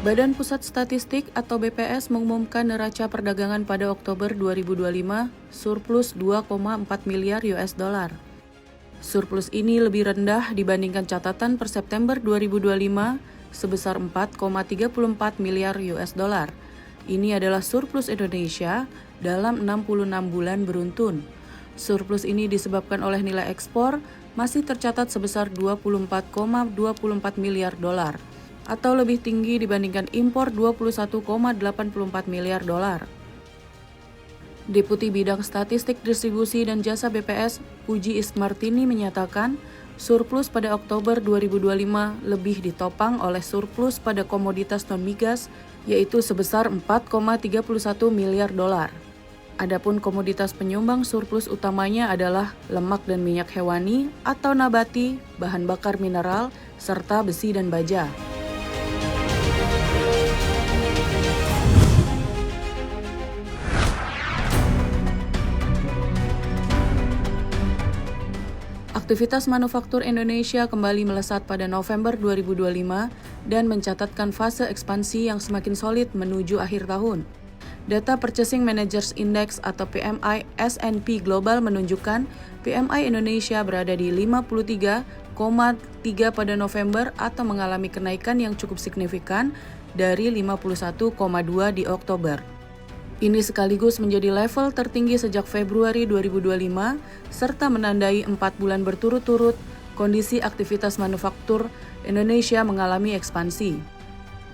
Badan Pusat Statistik atau BPS mengumumkan neraca perdagangan pada Oktober 2025 surplus 2,4 miliar US dollar. Surplus ini lebih rendah dibandingkan catatan per September 2025 sebesar 4,34 miliar US dollar. Ini adalah surplus Indonesia dalam 66 bulan beruntun. Surplus ini disebabkan oleh nilai ekspor masih tercatat sebesar 24,24 miliar dolar atau lebih tinggi dibandingkan impor 21,84 miliar dolar. Deputi Bidang Statistik Distribusi dan Jasa BPS, Puji Ismartini menyatakan, surplus pada Oktober 2025 lebih ditopang oleh surplus pada komoditas non-migas, yaitu sebesar 4,31 miliar dolar. Adapun komoditas penyumbang surplus utamanya adalah lemak dan minyak hewani atau nabati, bahan bakar mineral, serta besi dan baja. Aktivitas manufaktur Indonesia kembali melesat pada November 2025 dan mencatatkan fase ekspansi yang semakin solid menuju akhir tahun. Data Purchasing Managers Index atau PMI S&P Global menunjukkan PMI Indonesia berada di 53,3 pada November atau mengalami kenaikan yang cukup signifikan dari 51,2 di Oktober. Ini sekaligus menjadi level tertinggi sejak Februari 2025 serta menandai 4 bulan berturut-turut kondisi aktivitas manufaktur Indonesia mengalami ekspansi.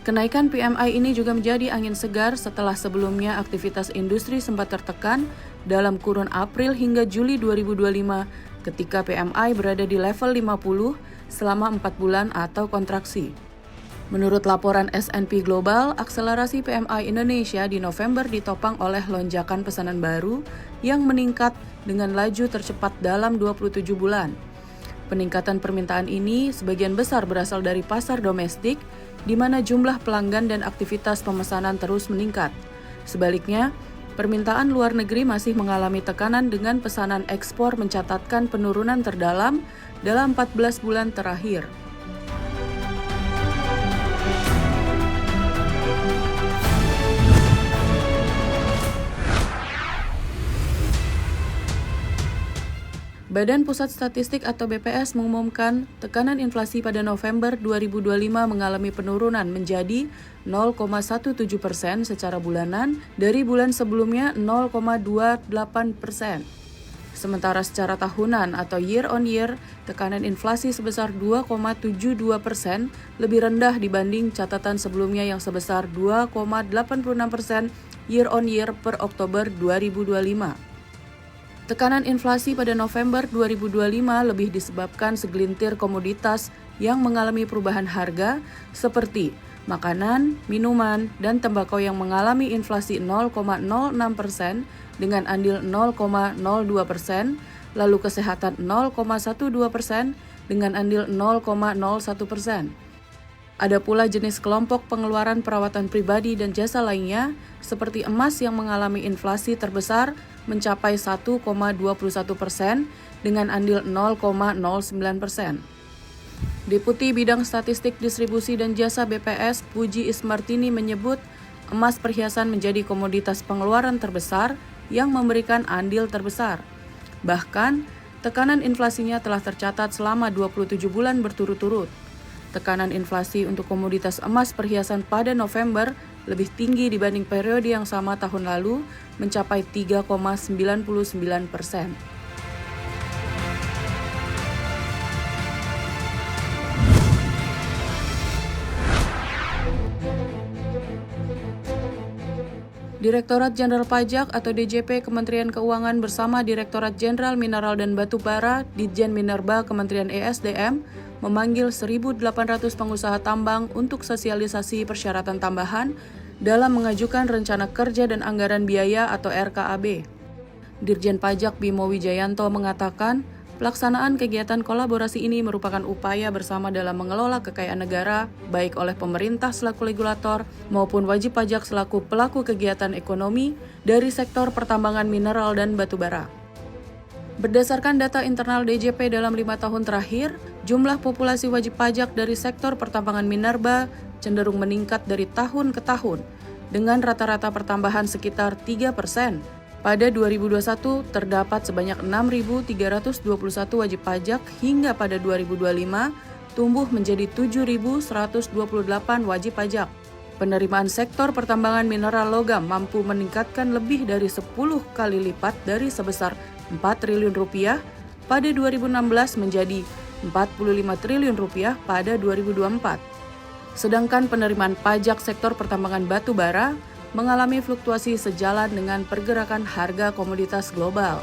Kenaikan PMI ini juga menjadi angin segar setelah sebelumnya aktivitas industri sempat tertekan dalam kurun April hingga Juli 2025 ketika PMI berada di level 50 selama 4 bulan atau kontraksi. Menurut laporan S&P Global, akselerasi PMI Indonesia di November ditopang oleh lonjakan pesanan baru yang meningkat dengan laju tercepat dalam 27 bulan. Peningkatan permintaan ini sebagian besar berasal dari pasar domestik, di mana jumlah pelanggan dan aktivitas pemesanan terus meningkat. Sebaliknya, permintaan luar negeri masih mengalami tekanan dengan pesanan ekspor mencatatkan penurunan terdalam dalam 14 bulan terakhir. Badan Pusat Statistik atau BPS mengumumkan tekanan inflasi pada November 2025 mengalami penurunan menjadi 0,17% secara bulanan dari bulan sebelumnya 0,28%. Sementara secara tahunan atau year on year, tekanan inflasi sebesar 2,72% lebih rendah dibanding catatan sebelumnya yang sebesar 2,86% year on year per Oktober 2025. Tekanan inflasi pada November 2025 lebih disebabkan segelintir komoditas yang mengalami perubahan harga seperti makanan, minuman, dan tembakau yang mengalami inflasi 0,06% dengan andil 0,02%, lalu kesehatan 0,12% dengan andil 0,01%. Ada pula jenis kelompok pengeluaran perawatan pribadi dan jasa lainnya, seperti emas yang mengalami inflasi terbesar mencapai 1,21% dengan andil 0,09%. Deputi Bidang Statistik Distribusi dan Jasa BPS, Puji Ismartini menyebut emas perhiasan menjadi komoditas pengeluaran terbesar yang memberikan andil terbesar. Bahkan, tekanan inflasinya telah tercatat selama 27 bulan berturut-turut. Tekanan inflasi untuk komoditas emas perhiasan pada November lebih tinggi dibanding periode yang sama tahun lalu, mencapai 3,99%. Direktorat Jenderal Pajak atau DJP Kementerian Keuangan bersama Direktorat Jenderal Mineral dan Batu Bara Ditjen Minerba Kementerian ESDM memanggil 1.800 pengusaha tambang untuk sosialisasi persyaratan tambahan dalam mengajukan rencana kerja dan anggaran biaya atau RKAB. Dirjen Pajak Bimo Wijayanto mengatakan, pelaksanaan kegiatan kolaborasi ini merupakan upaya bersama dalam mengelola kekayaan negara, baik oleh pemerintah selaku regulator maupun wajib pajak selaku pelaku kegiatan ekonomi dari sektor pertambangan mineral dan batu bara. Berdasarkan data internal DJP dalam 5 tahun terakhir, jumlah populasi wajib pajak dari sektor pertambangan minerba cenderung meningkat dari tahun ke tahun, dengan rata-rata pertambahan sekitar 3%. Pada 2021, terdapat sebanyak 6.321 wajib pajak hingga pada 2025, tumbuh menjadi 7.128 wajib pajak. Penerimaan sektor pertambangan mineral logam mampu meningkatkan lebih dari 10 kali lipat dari sebesar 4 triliun rupiah pada 2016 menjadi 45 triliun rupiah pada 2024. Sedangkan penerimaan pajak sektor pertambangan batu bara mengalami fluktuasi sejalan dengan pergerakan harga komoditas global.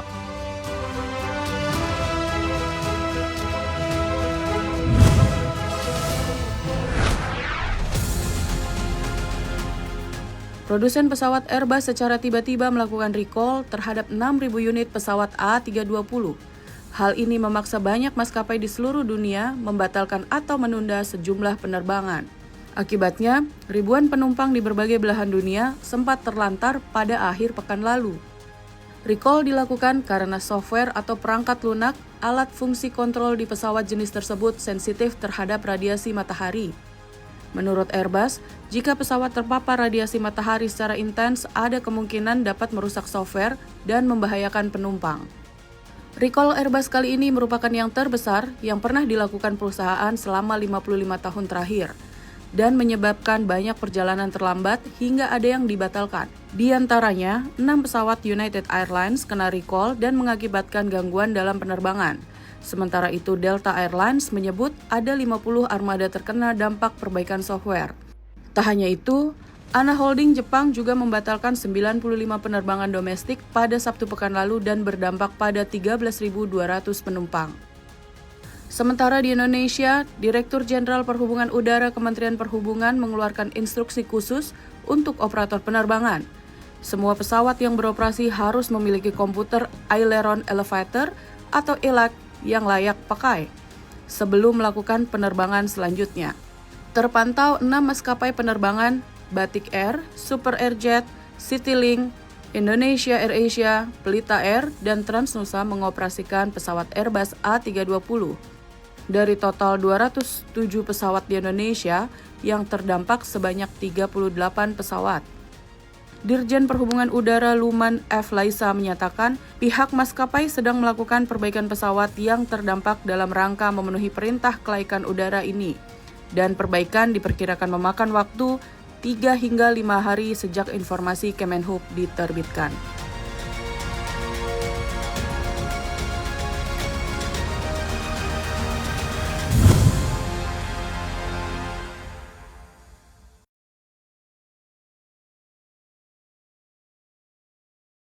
Produsen pesawat Airbus secara tiba-tiba melakukan recall terhadap 6.000 unit pesawat A320. Hal ini memaksa banyak maskapai di seluruh dunia membatalkan atau menunda sejumlah penerbangan. Akibatnya, ribuan penumpang di berbagai belahan dunia sempat terlantar pada akhir pekan lalu. Recall dilakukan karena software atau perangkat lunak alat fungsi kontrol di pesawat jenis tersebut sensitif terhadap radiasi matahari. Menurut Airbus, jika pesawat terpapar radiasi matahari secara intens, ada kemungkinan dapat merusak software dan membahayakan penumpang. Recall Airbus kali ini merupakan yang terbesar yang pernah dilakukan perusahaan selama 55 tahun terakhir dan menyebabkan banyak perjalanan terlambat hingga ada yang dibatalkan. Di antaranya, 6 pesawat United Airlines kena recall dan mengakibatkan gangguan dalam penerbangan. Sementara itu, Delta Airlines menyebut ada 50 armada terkena dampak perbaikan software. Tak hanya itu, ANA Holding Jepang juga membatalkan 95 penerbangan domestik pada Sabtu pekan lalu dan berdampak pada 13.200 penumpang. Sementara di Indonesia, Direktur Jenderal Perhubungan Udara Kementerian Perhubungan mengeluarkan instruksi khusus untuk operator penerbangan. Semua pesawat yang beroperasi harus memiliki komputer aileron elevator atau ELAC yang layak pakai sebelum melakukan penerbangan selanjutnya. Terpantau 6 maskapai penerbangan, Batik Air, Super Airjet, Citylink, Indonesia AirAsia, Pelita Air, dan Transnusa mengoperasikan pesawat Airbus A320. Dari total 207 pesawat di Indonesia, yang terdampak sebanyak 38 pesawat. Dirjen Perhubungan Udara Luman F. Laisa menyatakan pihak maskapai sedang melakukan perbaikan pesawat yang terdampak dalam rangka memenuhi perintah kelaikan udara ini. Dan perbaikan diperkirakan memakan waktu 3 hingga 5 hari sejak informasi Kemenhub diterbitkan.